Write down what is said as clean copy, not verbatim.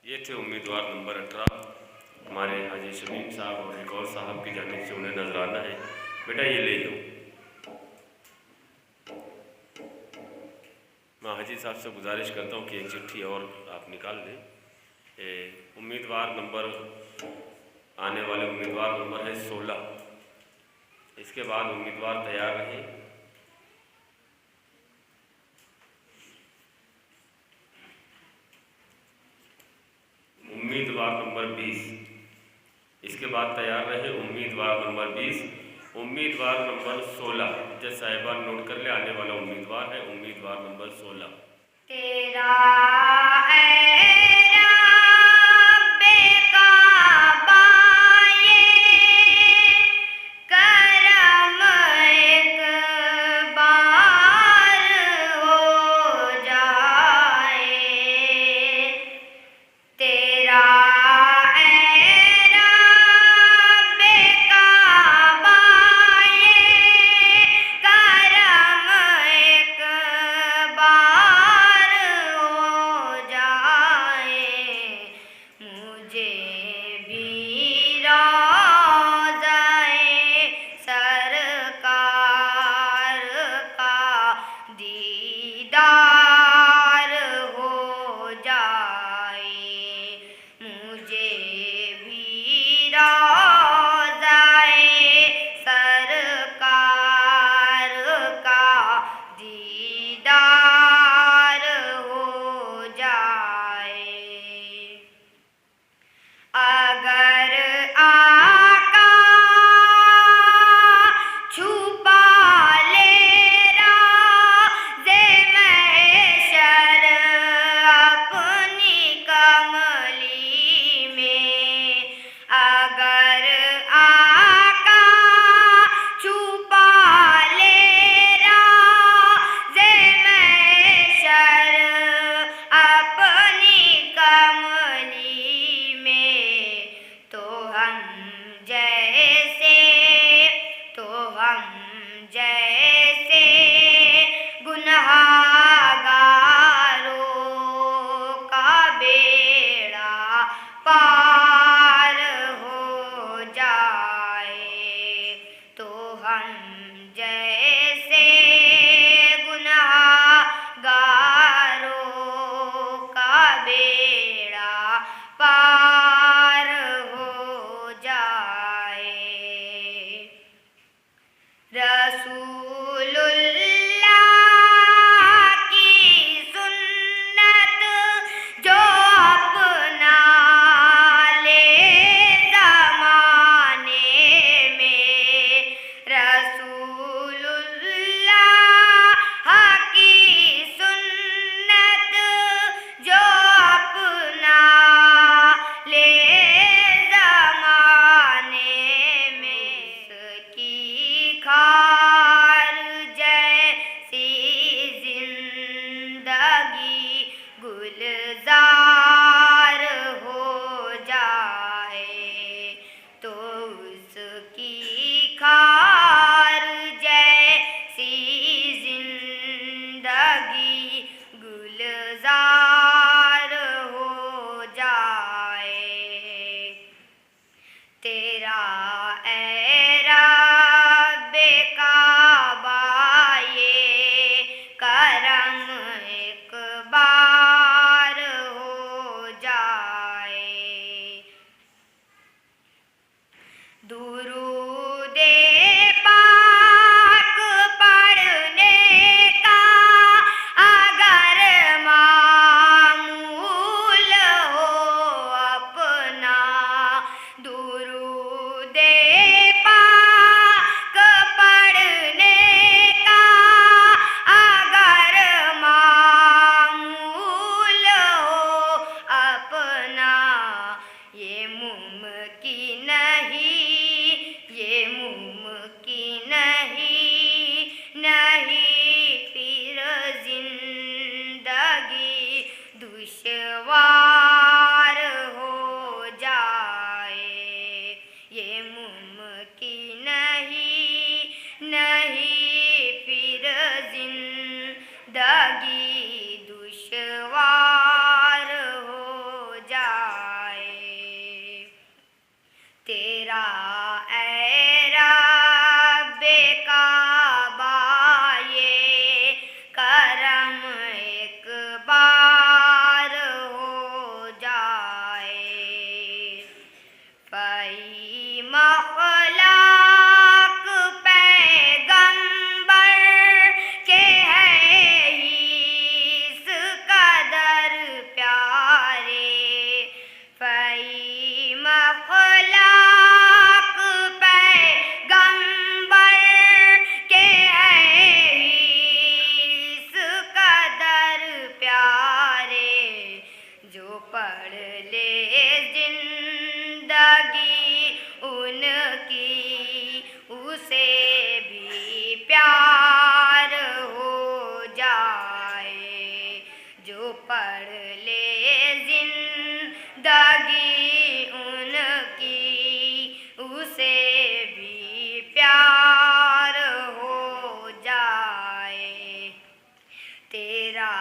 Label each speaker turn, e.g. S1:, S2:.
S1: ये थे उम्मीदवार नंबर 18 हमारे हाजी शमीम साहब और एक और साहब की जानिब से उन्हें नजराना है। बेटा ये ले लो। मैं हाजी साहब से गुजारिश करता हूँ कि एक चिट्ठी और आप निकाल लें। उम्मीदवार नंबर आने वाले उम्मीदवार नंबर है 16। इसके बाद उम्मीदवार तैयार रहे। उम्मीदवार नंबर 20, इसके बाद तैयार रहे उम्मीदवार नंबर 20। उम्मीदवार नंबर 16 जज साहिबा नोट कर ले, आने वाला उम्मीदवार है उम्मीदवार नंबर 16।
S2: तेरा जिंदगी दुश्वार हो जा। जो पढ़ ले जिंदगी उनकी, उसे भी प्यार हो जाए। तेरा